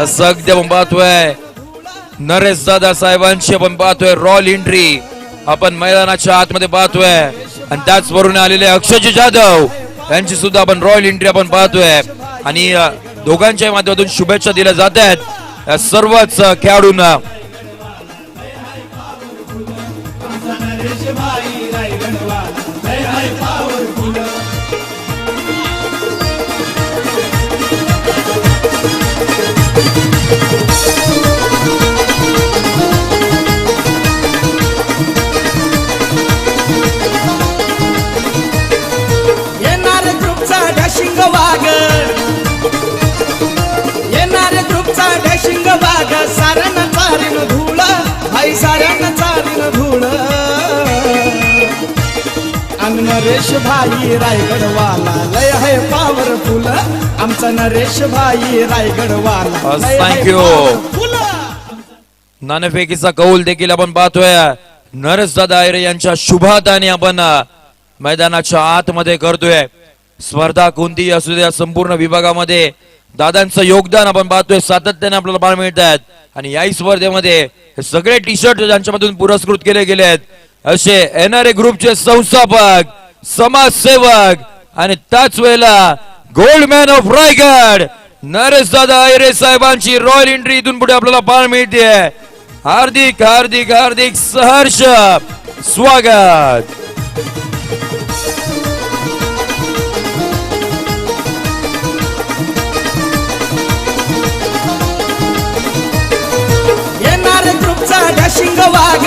सगळे आपण पाहतोय नरेश दादा साहेबांची आपण पाहतोय रॉयल एंट्री आपण मैदानाच्या आतमध्ये पाहतोय आणि त्याचवरून आलेले अक्षयजी जाधव यांची सुद्धा आपण रॉयल एंट्री आपण पाहतोय आणि दोघांच्या माध्यमातून शुभेच्छा दिल्या जात आहेत या सर्वच खेळाडूंना। नरेश भाई रायगडवाला लय है पॉवरफुल आमचा नरेश भाई रायगडवाला थँक्यू। नाणेफेकीचा कौल देखील आपण पाहतोय नरेश दादा आयरे यांच्या शुभाताने आपण मैदानाच्या आतमध्ये करतोय। स्पर्धा कोणतीही असू द्या संपूर्ण विभागामध्ये दादांचं योगदान आपण पाहतोय सातत्याने आपल्याला पाहायला मिळत आहेत आणि याही स्पर्धेमध्ये हे सगळे टी शर्ट ज्यांच्यामधून पुरस्कृत केले गेले आहेत असे एनआरए ग्रुपचे संस्थापक समाजसेवक आणि त्याच वेळेला गोल्डमॅन ऑफ रायगड नरेश दादा आयरे साहेबांची रॉयल एंट्री इथून पुढे आपल्याला पाहायला मिळते। हार्दिक हार्दिक हार्दिक सहर्ष स्वागत। येणारे ग्रुपचा डॅशिंग वाघ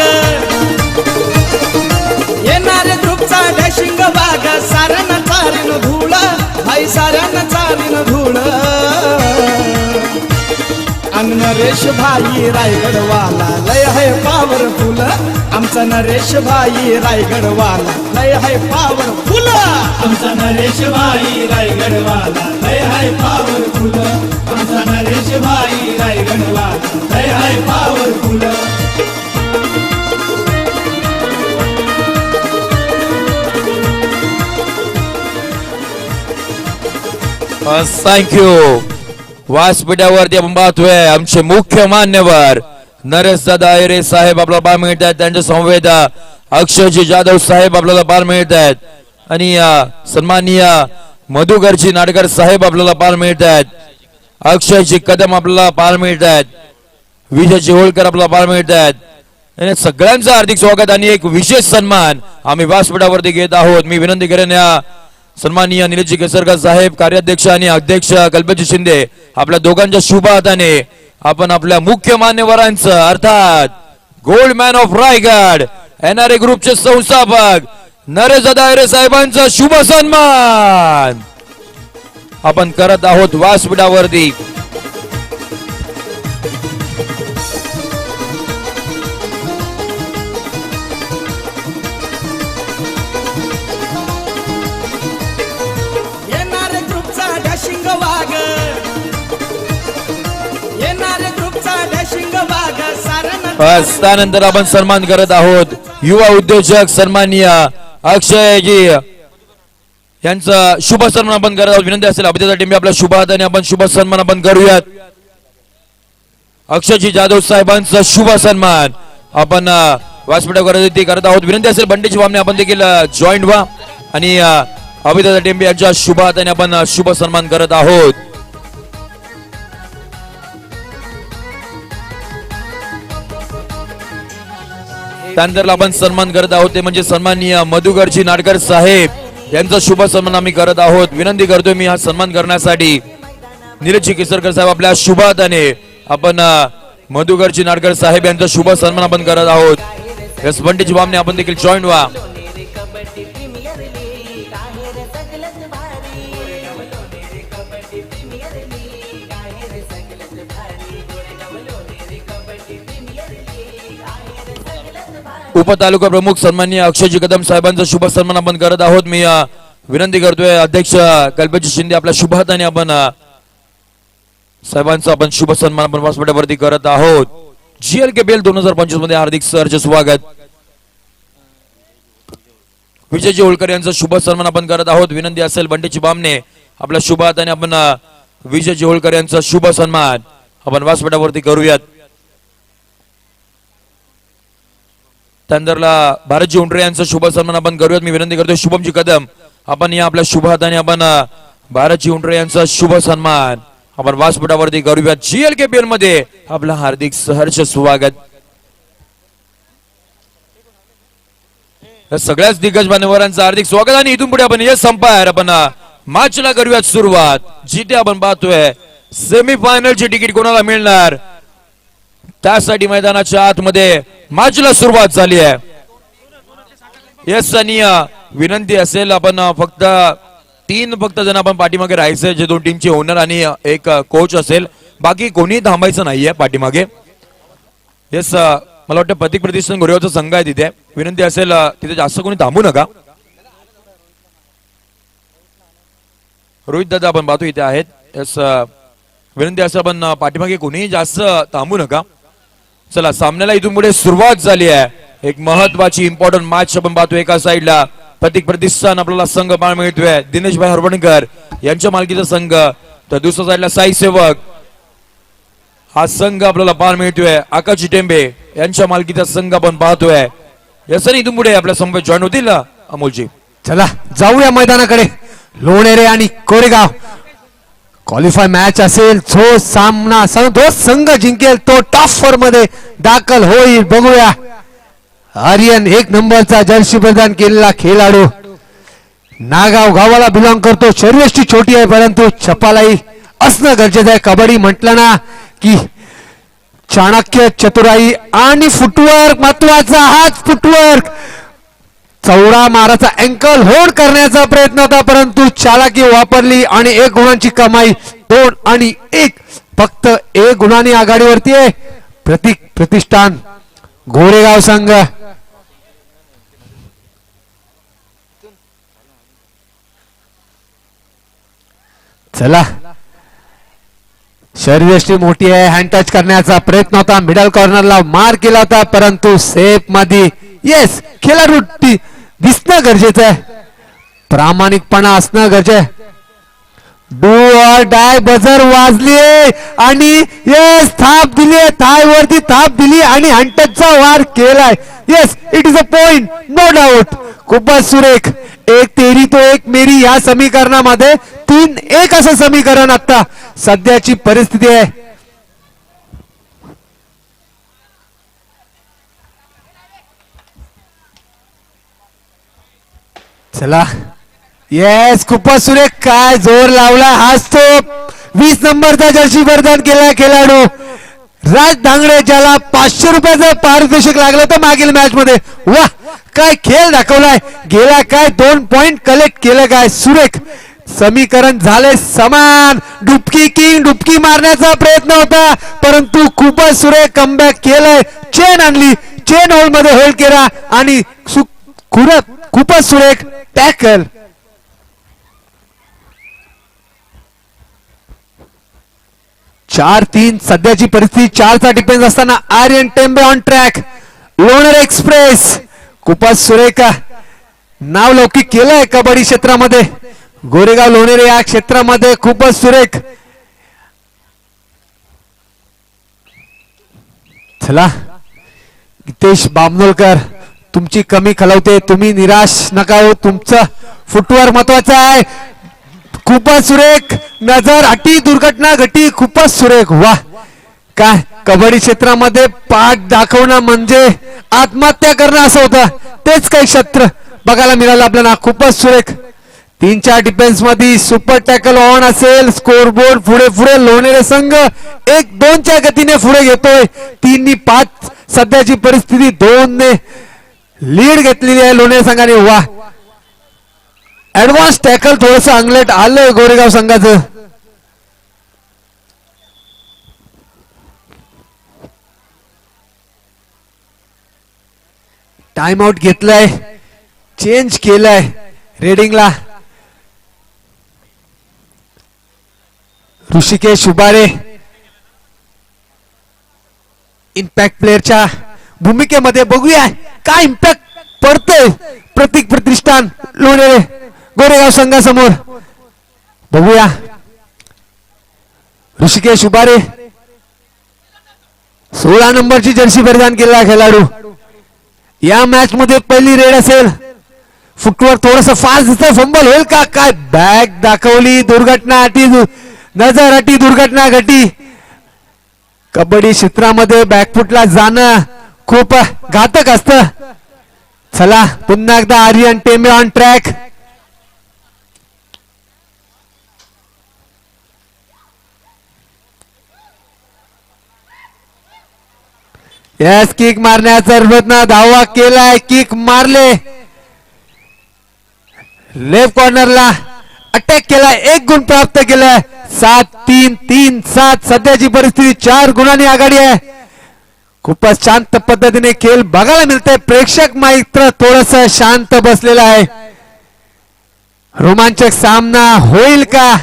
येणारे ग्रुपचा डॅशिंग वाघ साऱ्यांना चारीन धूळ भाई साऱ्यांना चारीन धूळ आणि नरेश भाई रायगडवाला लय है पॉवरफुल आमचा नरेश भाई रायगडवाला लय है पॉवरफुल आमचा नरेश भाई रायगडवाला लय है पॉवरफुल आमचा नरेश भाई रायगडवाला लय है पॉवरफुल। थँक्यू। व्यासपीठावरती आपण पाहतोय आमचे मुख्य मान्यवर नरेश दादा आयरे साहेब आपल्याला पाहायला मिळत आहेत त्यांचे संवेद अक्षयजी जाधव साहेब आपल्याला पाहायला मिळत आहेत आणि सन्माननीय मधुकरजी नाडकर साहेब आपल्याला पाहायला मिळत आहेत अक्षयजी कदम आपल्याला पाहायला मिळत आहेत विजयजी होळकर आपल्याला पाहायला मिळत आहेत सगळ्यांचं हार्दिक स्वागत आणि एक विशेष सन्मान आम्ही व्यासपीठावरती घेत आहोत। मी विनंती करेन या सन्माननीय निलेशजी केसरकर साहेब कार्याध्यक्ष आणि अध्यक्ष कल्पेशजी शिंदे आपल्या दोघांच्या शुभ हाताने आपण आपल्या मुख्य मान्यवरांचं अर्थात गोल्डमॅन ऑफ रायगड एनआरए ग्रुपचे संस्थापक नरेश दादा आयरे साहेबांचा शुभ सन्मान आपण करत आहोत व्यासपीठावरती। त्यानंतर आपण सन्मान करत आहोत युवा उद्योजक सन्माननीय अक्षयजी यांचा शुभ सन्मान आपण करत आहोत। विनंती असेल अभिनेता टीम आपल्या शुभ हाताने आपण शुभ सन्मान आपण करूयात। अक्षयजी जाधव साहेबांचा शुभ सन्मान आपण व्यासपीठावरती करत आहोत। विनंती असेल बंडेची वामने आपण देखील जॉईंट व्हा आणि अभिनेता टीम यांच्या शुभ हाताने आपण शुभ सन्मान करत आहोत। त्यानंतर आपण सन्मान करत आहोत ते म्हणजे सन्माननीय मधुकरजी नाडकर साहेब यांचा शुभ सन्मान आम्ही करत आहोत। विनंती करतोय मी हा सन्मान करण्यासाठी निलेशजी केसरकर साहेब आपल्या शुभ हाताने आपण मधुकरजी नाडकर साहेब यांचा शुभ सन्मान आपण करत आहोत। यस बंटीची वामने आपण देखील जॉईन व्हा। उपतालुका प्रमुख सन्माननीय अक्षयजी कदम साहेबांचा शुभ सन्मान आपण करत आहोत। मी विनंती करतोय अध्यक्ष कल्पेशजी शिंदे आपल्या शुभ हाताने आपण साहेबांचा आपण शुभ सन्मान आपण व्यासपीठावरती करत आहोत। GLKPL 2025 मध्ये हार्दिक सहर्ष स्वागत। विजयजी होळकर यांचा शुभ सन्मान आपण करत आहोत। विनंती असेल बंटीची बामने आपल्या शुभ हाताने आपण विजयजी होळकर यांचा शुभ सन्मान आपण व्यासपीठावरती करूयात. त्यानंतरला भारतजी उंटरे यांचा शुभ सन्मान आपण करूयात. मी विनंती करतो शुभमजी कदम आपण या आपल्या शुभ हाताने आपण भारतजी उंटरे यांचा शुभ सन्मान आपण व्यासपीठावरती करूयात. GLKPL मध्ये आपलं हार्दिक सहर्ष स्वागत. सगळ्याच दिग्गज मान्यवरांचं हार्दिक स्वागत आणि इथून पुढे आपण यस अंपायर आपण मॅचला करूयात सुरुवात. जिथे आपण पाहतोय सेमीफायनलची तिकीट कोणाला मिळणार त्यासाठी मैदानाच्या आतमध्ये मॅचला सुरुवात झाली आहे. यस आणि विनंती असेल आपण फक्त तीन जण आपण पाठीमागे राहायचं जे दोन टीमचे ओनर आणि एक कोच असेल. बाकी कोणी थांबायचं नाहीये पाठीमागे. यस मला वाटतं प्रतीक प्रतिष्ठान गोरेगावचा संघ आहे तिथे. विनंती असेल तिथे जास्त कोणी थांबू नका. रोहित दादा आपण पाहतो इथे आहेत. यस विनंती असेल आपण पाठीमागे कोणीही जास्त थांबू नका. चला सामन्याला इथून पुढे सुरुवात झाली आहे. एक महत्वाची इम्पॉर्टंट मॅच आपण पाहतो. एका साईडला प्रतीक प्रतिष्ठान आपल्याला संघ पाहायला मिळतोय दिनेशभाई हरवणकर यांच्या मालकीचा संघ, तर दुसऱ्या साईडला साई सेवक हा संघ आपल्याला पाहायला मिळतोय. आकाश टेंबे यांच्या मालकीचा संघ आपण पाहतोय. यासरी इथून पुढे आपल्या संघ जॉईन होतील अमोलजी. चला जाऊया मैदानाकडे. लोणेरे आणि कोरेगाव क्वालिफाय मॅच असेल. जो सामना तो संघ जिंकेल तो टॉप 4 मध्ये दाखल होईल. बघूया आर्यन एक नंबरचा जर्सी प्रदान केलेला खेळाडू नागाव गावाला बिलॉंग करतो. शरीरयष्टी छोटी आहे परंतु छपालाई असणं गरजेचं आहे. कबड्डी म्हटलं ना की चाणक्य चतुराई आणि फुटवर्क महत्वाचा. हाच फुटवर्क चौडा माराचा अँकल होल्ड करण्याचा प्रयत्न होता परंतु चालाकी वापरली आणि 1 गुणांची कमाई. 2 आणि 1 फक्त 1 गुणांनी आघाडीवरती आहे प्रतीक प्रतिष्ठान गोरेगाव संघ. चला शरीरयष्टी मोठी आहे. हँड टच करण्याचा प्रयत्न होता. मिडल कॉर्नरला मार केला होता परंतु सेफ मध्ये. येस खेळाडू दिसणं गरजेचं आहे. प्रामाणिकपणा असणं गरजेचं आहे. डू ऑर डाय बजर वाजले आणि येस थाप दिली. थाय वरती थाप दिली आणि हँटचचा वार केलाय. Yes it is a point no doubt. खूपच सुरेख. 1 तेरी तो 1 मेरी या समीकरणामध्ये 3-1 असं समीकरण आता सध्याची परिस्थिती आहे. चला येस खूपच सुरेख. काय जोर लावला. हाच तो 20 नंबरचा जर्सी प्रदान केला खेळाडू राज धांगडे ज्याला 500 रुपयाचं पारितोषिक लागलं होतं मागील मॅच मध्ये. वा काय खेळ दाखवलाय. गेला काय 2 पॉइंट कलेक्ट केलं. काय सुरेख समीकरण झाले समान. डुबकी किंग डुबकी मारण्याचा प्रयत्न होता परंतु खूपच सुरेख कमबॅक केलंय. चेन आणली. चेन होल्ड मध्ये होल्ड केला आणि खूपच सुरेख टॅकल. चार 3 सध्याची परिस्थिती. 4चा डिफेन्स असताना Aryan Tembe on track. Lonar express खूपच सुरेख नाव लौकिक केलंय कबड्डी क्षेत्रामध्ये. गोरेगाव लोणेरे या क्षेत्रामध्ये खूपच सुरेख. चला हितेश बामनोलकर तुमची कमी खलवते. तुम्ही निराश नका हो. तुमचं फुटवर्क महत्वाचं आहे. खूपच सुरेख. नजर हटी दुर्घटना घटी. खूपच सुरेख. वा काय कबड्डी क्षेत्रामध्ये पाठ दाखवणं म्हणजे आत्महत्या करणं असं होतं. तेच काही क्षेत्र बघायला मिळालं आपल्याला. खूपच सुरेख. 3-4 डिफेन्स मध्ये सुपर टॅकल ऑन असेल. स्कोरबोर्ड पुढे पुढे लोणेरे संघ 1-2च्या गतीने पुढे घेतोय. 3-5 सध्याची परिस्थिती. 2ने लीड घेतलेली आहे लोणेरे संघाने. वा ऍडव्हान्स टॅकल थोडस अंगलेट आलंय गोरेगाव संघाचं. टाइम आउट घेतलाय. चेंज केलाय रेडिंगला. ऋषिकेश उबारे इम्पॅक्ट प्लेअरच्या भूमिकेमध्ये. बघूया काय इम्पॅक्ट पडतोय प्रतीक प्रतिष्ठान लोणेरे गोरेगाव संघासमोर. बघूया ऋषिकेश उबारे 16 नंबरची जर्सी परिधान केलेला खेळाडू या मॅच मध्ये पहिली रेड असेल. फुटवर थोडस फास्ट दिसतंय. फंबल होईल का काय. बॅग दाखवली. दुर्घटना अटी नजर अटी दुर्घटना घटी. कबड्डी क्षेत्रामध्ये बॅकफुटला जाणं खूप घातक असतं. चला पुन्हा एकदा Aryan Tembe on track. Yes kick मारण्याचा प्रयत्न. धावा केलाय. किक मारले. लेफ्ट कॉर्नरला अटॅक केला. 1 गुण प्राप्त केलाय. 7-3-3-7 सध्याची परिस्थिती 4 गुणांनी आघाडी आहे. खूपच शांत पद्धतीने खेळ बघायला मिळतंय. प्रेक्षक मात्र थोडस शांत बसलेला आहे. रोमांचक सामना होईल का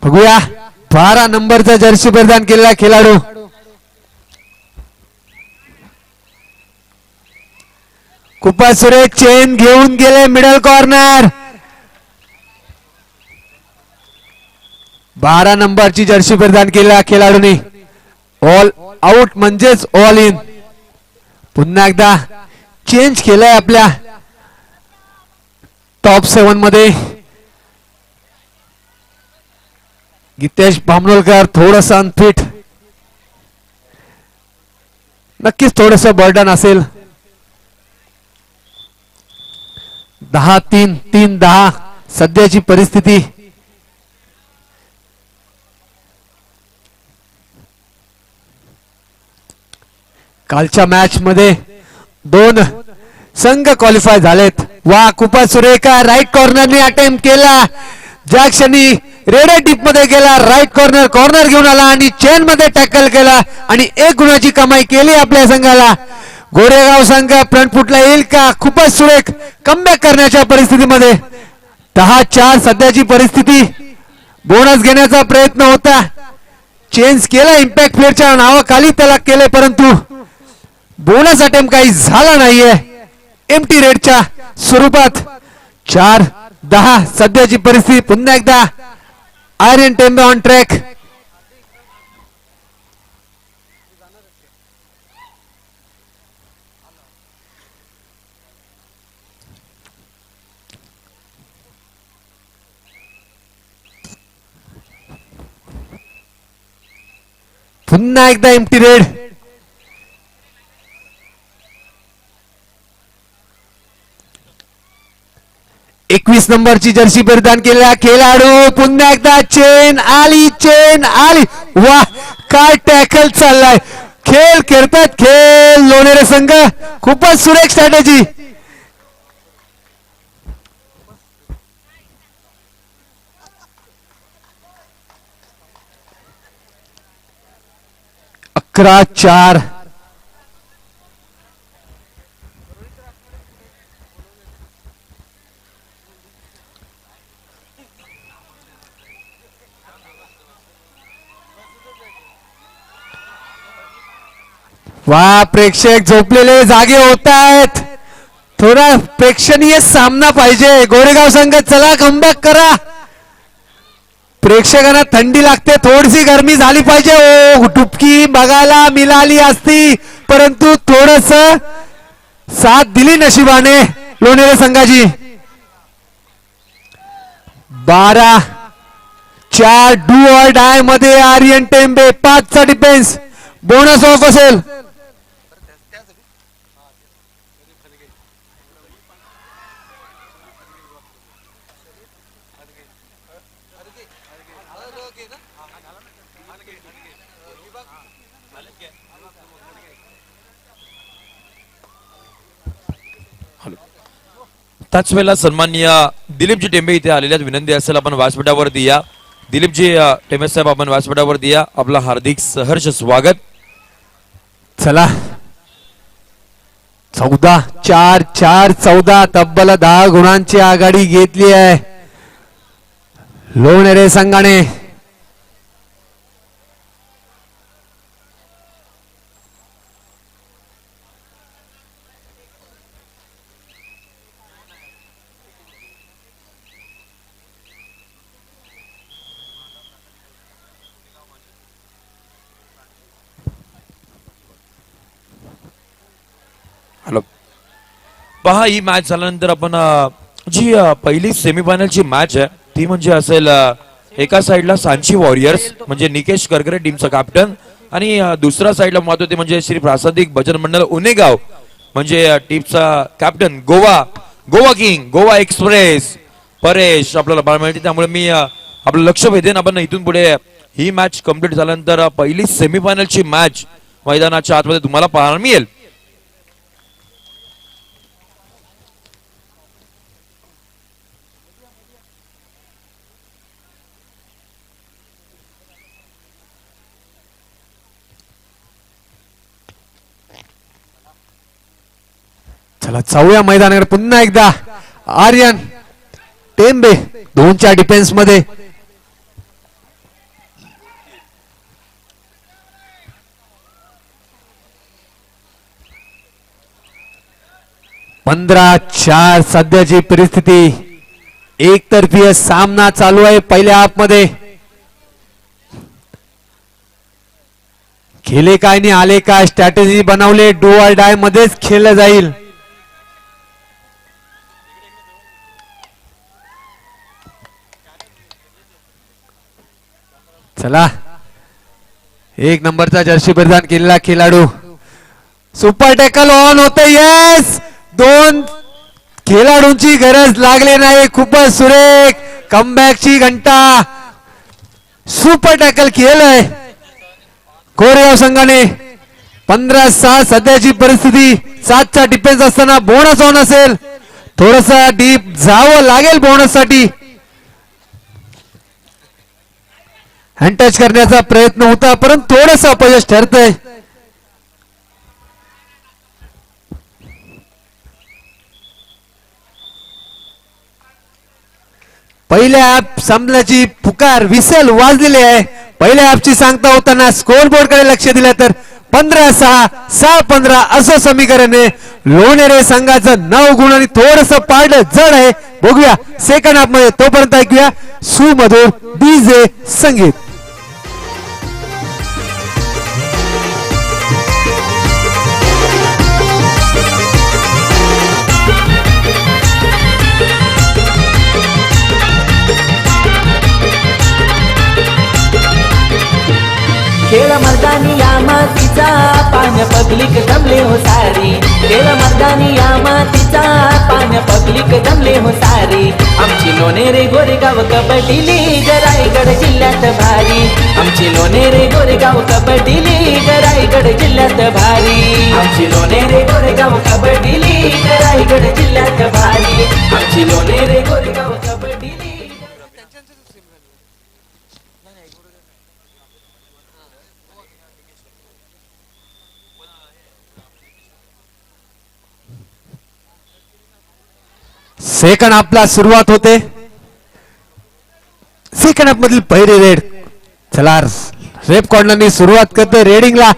बघूया. 12 नंबरचा जर्सी परिधान केलेला खेळाडू खूपच सुरेख चेन घेऊन गेले. Middle corner. 12 नंबरची जर्सी परिधान केलेल्या खेळाडूने ऑल आउट म्हणजेच ऑल इन. पुन्हा एकदा चेंज केलाय आपल्या टॉप 7 मध्ये. गीतेश भामनोलकर थोडस अनफिट. नक्कीच थोडस बर्डन असेल. 10-3-3-10 सध्याची परिस्थिती. कालच्या मॅच मध्ये 2 संघ क्वालिफाय झालेत. वा खूपच सुरेख. राईट कॉर्नरने अटेम्प्ट केला. ज्या क्षणी रेडर टीप मध्ये गेला राईट कॉर्नर घेऊन आला आणि चेन मध्ये टॅकल केला आणि 1 गुणाची कमाई केली आपल्या संघाला. गोरेगाव संघ फ्रंट फुटला येईल का. खूपच सुरेख कमबॅक करण्याच्या परिस्थितीमध्ये. 10-4 सध्याची परिस्थिती. बोनस घेण्याचा प्रयत्न होता. चेंज केला इम्पॅक्ट प्लेअरच्या नावाखाली त्याला केले परंतु बोनस अटेम्प्ट काही झाला नाहीये. एम्प्टी रेडच्या स्वरूपात. 4-10 सध्याची परिस्थिती. पुन्हा एकदा आर्यन टेंबे ऑन ट्रॅक. पुन्हा एकदा एम्प्टी रेड. एकवीस नंबरची जर्सी परिधान केलेला खेळाडू. पुन्हा एकदा चेन आली. वा काय टॅकल चाललाय. खेळ खेळतात खेळ लोणेरे संघ. खूपच सुरेख स्ट्रॅटेजी. अकरा 4. वा प्रेक्षक झोपलेले जागे होत आहेत. थोडा प्रेक्षणीय सामना पाहिजे. गोरेगाव संघ चला कमबॅक करा. प्रेक्षकांना थंडी लागते. थोडीशी गरमी झाली पाहिजे. ओ टुपकी बघायला मिळाली असती परंतु थोडस साथ दिली नशिबाने लोणेरे संघाची. 12-4 डू ऑर डाय मध्ये आर्यन टेंबे. 5 चा डिफेन्स. बोनस ऑफ असेल. त्याच वेळेला सन्माननीय दिलीपजी टेंबे इथे आलेल्या विनंती असेल आपण व्यासपीठावरती या. दिलीपजी टेंबे साहेब आपण व्यासपीठावरती या. आपलं हार्दिक सहर्ष स्वागत. चला 14-4 तब्बल 10 गुणांची आघाडी घेतली आहे लोणेरे संघाने. हॅलो पहा, ही मॅच झाल्यानंतर आपण जी पहिली सेमीफायनलची मॅच आहे ती म्हणजे असेल एका साइडला सांची वॉरियर्स म्हणजे निकेश करकरे टीमचा कॅप्टन आणि दुसऱ्या साइडला महत्व ते म्हणजे श्री प्रासादिक भजन मंडळ उनेगाव म्हणजे टीमचा captain Goa king Goa express Paresh आपल्याला पाहायला मिळते. त्यामुळे मी आपलं लक्ष भेदेन आपण इथून पुढे ही मॅच कंप्लीट झाल्यानंतर पहिली सेमीफायनलची मॅच मैदानाच्या आतमध्ये तुम्हाला पाहायला मिळेल. चला जाऊया मैदानाकडे पुन्हा एकदा. आर्यन टेंबे 2च्या डिफेन्स मध्ये. पंधरा 4 सध्याची परिस्थिती. एकतर्फी सामना चालू आहे पहिल्या हाफ मध्ये. खेळे काय नाही आले काय स्ट्रॅटेजी बनवले डू ऑर डाय मध्येच खेळलं जाईल. चला 1 नंबरचा जर्सी परिधान केलेला खेळाडू सुपर टॅकल ऑन होते. येस 2 खेळाडूंची गरज लागली नाही. खूपच सुरेख कमबॅकची घंटा. सुपर टॅकल केलंय कोरेगाव संघाने. 15-6 सध्याची परिस्थिती. 7चा डिफेन्स असताना बोनस ऑन असेल. थोडस डीप जावं लागेल बोनस साठी. हँड टच करण्याचा प्रयत्न होता परंतु थोडस अपयश ठरतंय. पहिल्या ऍप संपल्याची पुकार विसेल वाजलेली आहे. पहिल्या ऍपची सांगता होताना स्कोर बोर्ड कडे लक्ष दिलं तर 15-6 6-15 असं समीकरण आहे. लोणेरे संघाचं 9 गुण आणि थोडस पारड जड आहे. बघूया सेकंड हाफ मध्ये. तोपर्यंत ऐकूया सुमधुर डीजे संगीत. खेळ मर्दानी या मातीचा पान पगलिक जमले हो सारी. खेळ मर्दानी या मातीचा पान पगलिक जमले हो सारी. आमची लोणेरे गोरेगाव कबड्डी लीग रायगड जिल्ह्यात भारी. आमची लोणेरे गोरेगाव कबड्डी लीग रायगड जिल्ह्यात भारी. आमची लोणेरे गोरेगाव कबड्डी लीग रायगड जिल्ह्यात भारी. आमची लोणेरे गोरेगाव कबड्डी लीग. सेकंड हाफला सुरुवात होते. सेकंड हाफ मधील पहिली रेड. चला रेप कॉर्नरनी सुरुवात करते रेडिंगला.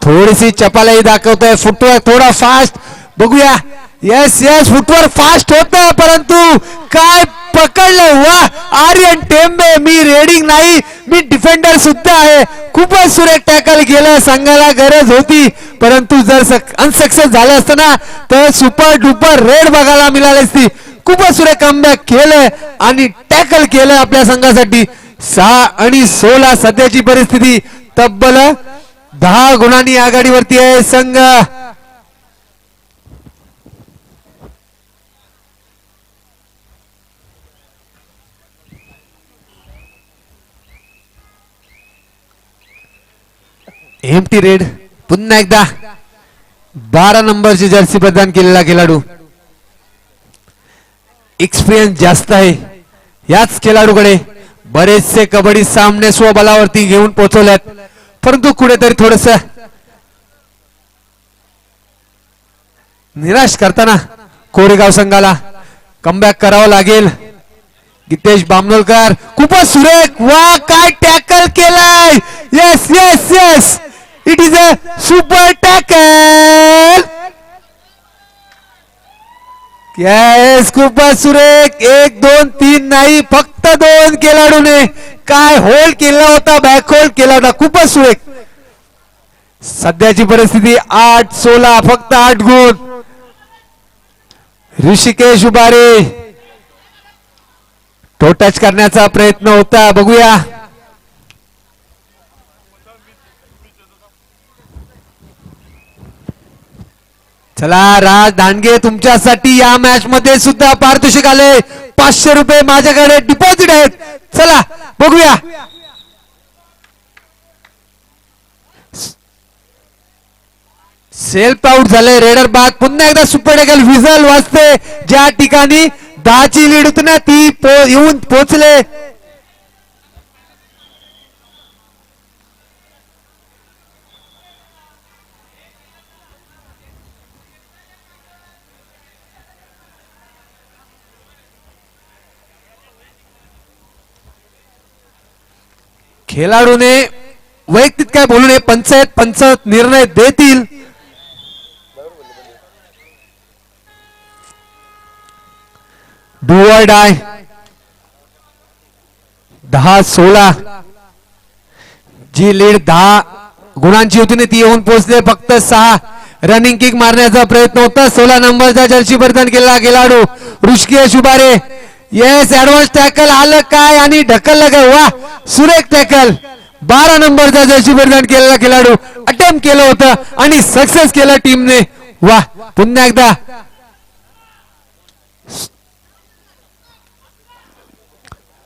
थोडीशी चपालाही दाखवतोय. फुटवर्क थोडा फास्ट. बघूया. येस फुटवर्क फास्ट होत परंतु काय पकडलं. वा आर्यन टेंबे. मी रेडिंग नाही मी डिफेंडर सुद्धा आहे. खूपच सुरेख टॅकल केलं. संघाला गरज होती परंतु जर अनसक्सेस झालं असतं ना तर सुपर डुपर रेड बघायला मिळाली असती. खूपच सुरेख कमबॅक केलंय आणि टॅकल केलंय आपल्या संघासाठी. 6 आणि 16 सध्याची परिस्थिती. तब्बल 10 गुणांनी आघाडीवरती आहे संघ. Empty red. पुन्हा एकदा 12 नंबरची जर्सी प्रदान केलेला खेळाडू. एक्सपिरियन्स जास्त आहे याच खेळाडूकडे. बरेचसे कबड्डी सामने स्वबलावरती घेऊन पोहोचवल्यात परंतु कुठेतरी थोडस निराश करताना कोरेगाव संघाला कमबॅक करावं लागेल. गीतेश बामनोलकर खूपच सुरेख. वा काय टॅकल केलाय. Yes it is a super tackle. Yes खूपच सुरेख. 1 2 3 नाही फक्त 2 खेळाडूने काय होल्ड केला होता. बॅक होल्ड केला होता. खूपच सुरेख. सध्याची परिस्थिती 8-16 फक्त 8 गुण. ऋषिकेश उबारे तो टच करण्याचा प्रयत्न होता, बघूया. चला राज दांडगे, तुमच्यासाठी या मॅच मध्ये सुद्धा पारितोषिक आले. 500 रुपये माझ्याकडे डिपॉझिट आहेत. चला बघूया. सेल्फ आउट झाले रेडर बाद. पुन्हा एकदा सुपर डेकल विजल वाजते. ज्या ठिकाणी 10ची लीड होती ना ती येऊन पोहोचले. खेळाडूने वैयक्तिक काय बोलू नये. पंच निर्णय देतील. Do or die. 10-16 जी लीड 10 गुणांची होती ना ती येऊन पोहोचले. फक्त 6 रनिंग किक मारण्याचा प्रयत्न होता. 16 नंबरचा जर्सी परिधान केलेला खेळाडू ऋषिकेश उबारे. येस, ऍडव्हान्स टॅकल आलं काय आणि ढकललं काय. वा, सुरेख टॅकल. 12 नंबरचा जर्सी परिधान केलेला खेळाडू अटेम्प्ट केलं होतं आणि सक्सेस केलं टीमने. वा, पुन्हा एकदा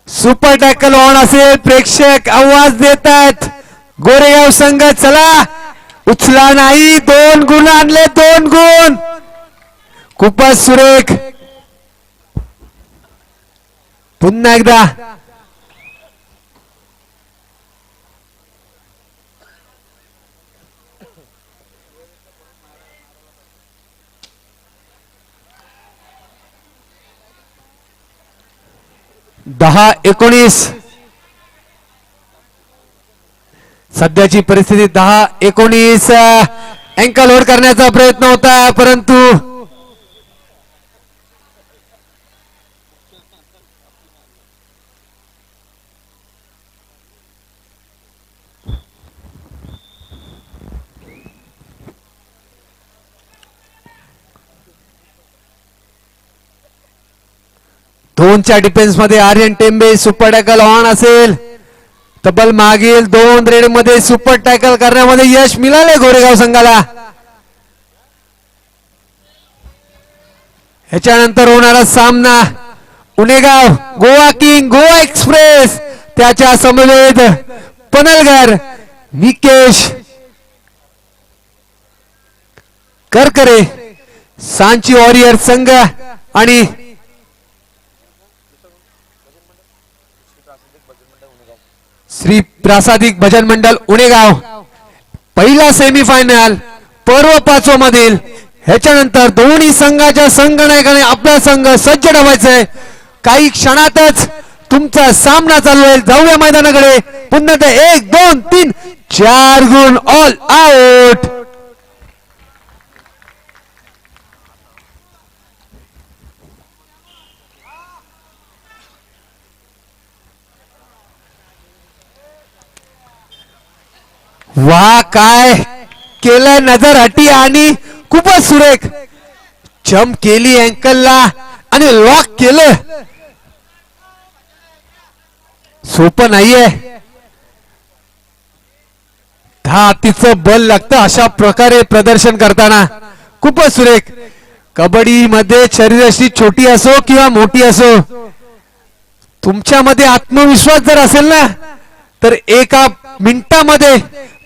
सुपर टॅकल ऑन असेल. प्रेक्षक आवाज देत आहेत. गोरेगाव संघ चला, उचला नाही. 2 गुण आणले, 2 गुण. खूपच सुरेख. पुन्हा एकदा 10-19 सध्याची परिस्थिती 10-19. अँकल होल्ड करण्याचा प्रयत्न होता परंतु दोनच्या डिफेन्स मध्ये Aryan Tembe. Super tackle on असेल. तब्बल मागील 2 रेड मध्ये सुपर टॅकल करण्यामध्ये यश मिळाले गोरेगाव संघाला. ह्याच्यानंतर होणारा सामना उनेगाव गोवा किंग गोवा एक्सप्रेस त्याच्या समवेत पनलगर निकेश करकरे सांची वॉरियर संघ आणि श्री प्रासादिक भजन मंडळ उणेगाव. पहिला सेमीफायनल पर्व 5 मधील. ह्याच्यानंतर दोन्ही संघाच्या संघनायकाने आपला संघ सज्ज ठेवायचंय. काही क्षणातच तुमचा सामना चालू आहे. जाऊया मैदानाकडे. पुन्हा ते 1 2 3 4 गुण ऑल आउट. वा, काय केलं नजर हटी आणि खूपच सुरेख जम्प केली अँकलला आणि लॉक केलं. सोपं नाहीये. हातीचं बल लागतं अशा प्रकारे प्रदर्शन करताना. खूपच सुरेख. कबड्डी मध्ये शरीराशी छोटी असो किंवा मोठी असो, तुमच्यामध्ये आत्मविश्वास जर असेल ना तर एका मिनिटामध्ये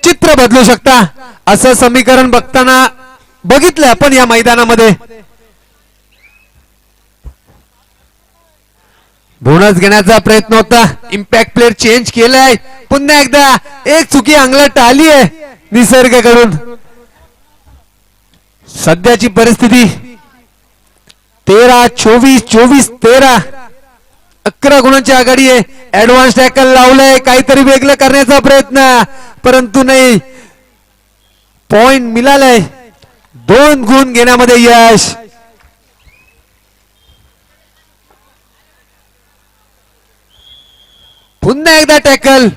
चित्र बदलू शकता. असं समीकरण बघताना बघितलं आपण या मैदानामध्ये. बोनस घेण्याचा प्रयत्न होता. इम्पॅक्ट प्लेअर चेंज केलाय. पुन्हा एकदा एक चुकी अंगलट आली आहे निसर्गाकडून. सध्याची परिस्थिती 13-24 24-13 11 गुणांची आघाडी आहे. ऍडव्हान्स टॅकल लावलंय. काहीतरी वेगळं करण्याचा प्रयत्न परंतु नाही. पॉइंट मिळालाय. 2 गुण घेण्यामध्ये यश. पुन्हा एकदा टॅकल.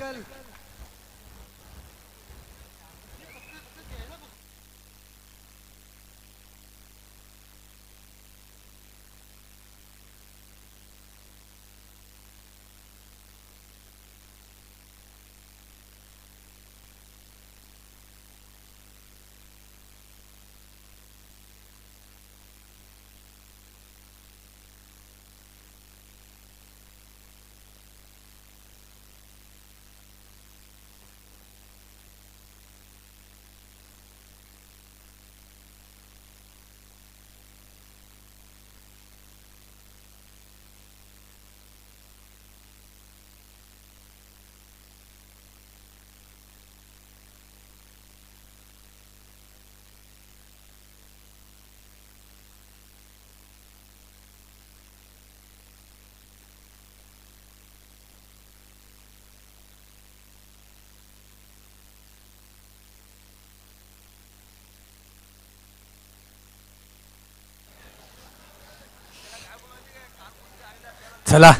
चला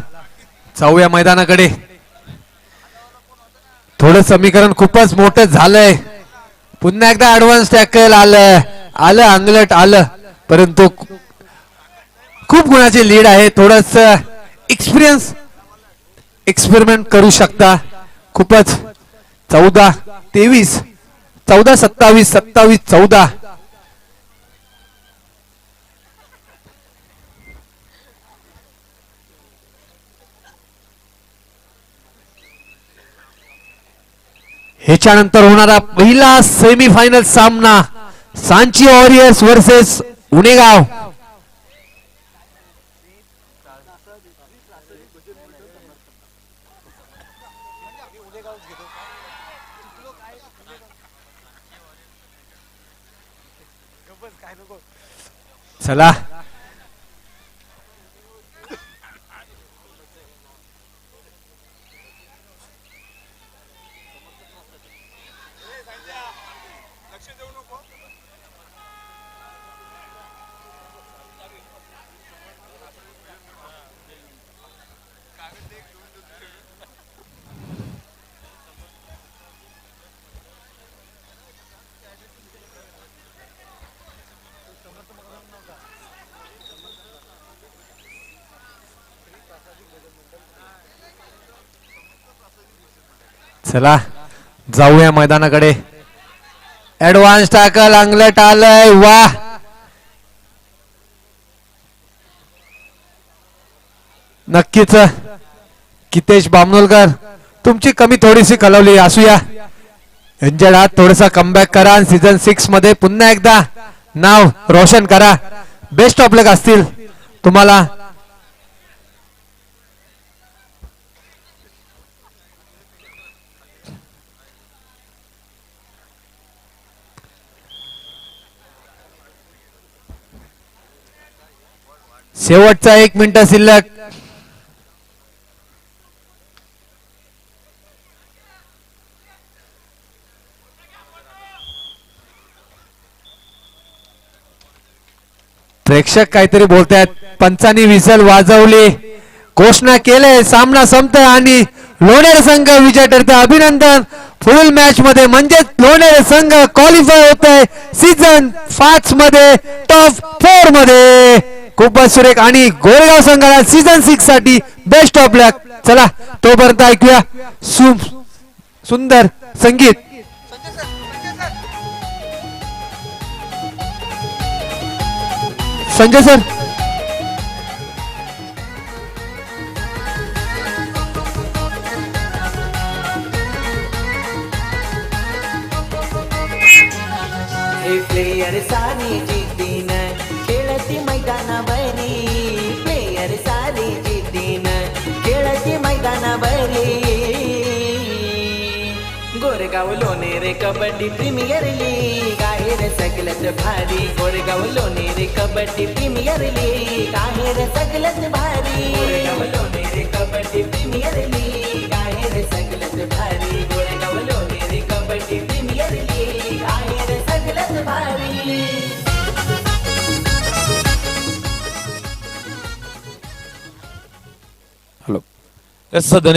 जाऊया मैदानाकडे. थोडं समीकरण खूपच मोठं झालंय. पुन्हा एकदा ऍडव्हान्स टॅकल आलं अंगलट आलं, परंतु खूप गुणाची लीड आहे. थोडस एक्सपेरिमेंट करू शकता. खूपच 14-23, 14-27, 27-14. ह्याच्यानंतर होणारा पहिला सेमीफायनल सामना सांची वॉरियर्स वर्सेस उणेगाव. चला चला जाऊया मैदानाकडे. ऍडव्हान्स टॅकल अंगलट आलंय. वा नक्कीच कितेश बामनोलकर तुमची कमी थोडीशी कलवली असूया. इंजर्ड आहात, थोडासा कमबॅक करा आणि सीझन 6 मध्ये पुन्हा एकदा नाव रोशन करा. बेस्ट ऑफ लक असतील तुम्हाला. शेवटचा 1 मिनिट शिल्लक. प्रेक्षक काहीतरी बोलतायत. पंचांनी विसल वाजवली, घोषणा केले, सामना संपतोय आणि लोणेर संघ विजय ठरतोय. अभिनंदन. फुल मॅच मध्ये म्हणजेच लोणेर संघ क्वालिफाय होत आहे सीझन 5 मध्ये टॉप 4 मध्ये. खूपच सुरेख. आणि गोरेगाव संघाला सीझन 6 साठी बेस्ट ऑफ लक. चला तोपर्यंत ऐकूया सुंदर संगीत. संजय सर. प्लेयर सारी जिद्दीन खेळती मैदानावरी. प्लेयर सारी जिद्दीन खेळती मैदानावरी. गोरेगाव लोणेर कबड्डी प्रीमियर लीग आहे रे सगळ्यात भारी. गोरेगाव लोणेर कबड्डी प्रीमियर लीग आहे रे सगळ्यात भारी. गोरेगाव लोणेर कबड्डी प्रीमियर लीग आहे रे सगळ्यात भारी. गोरेगाव लोणेर कबड्डी प्रीमियर लीग आहे रे सगळ्यात भारी. हॅलो.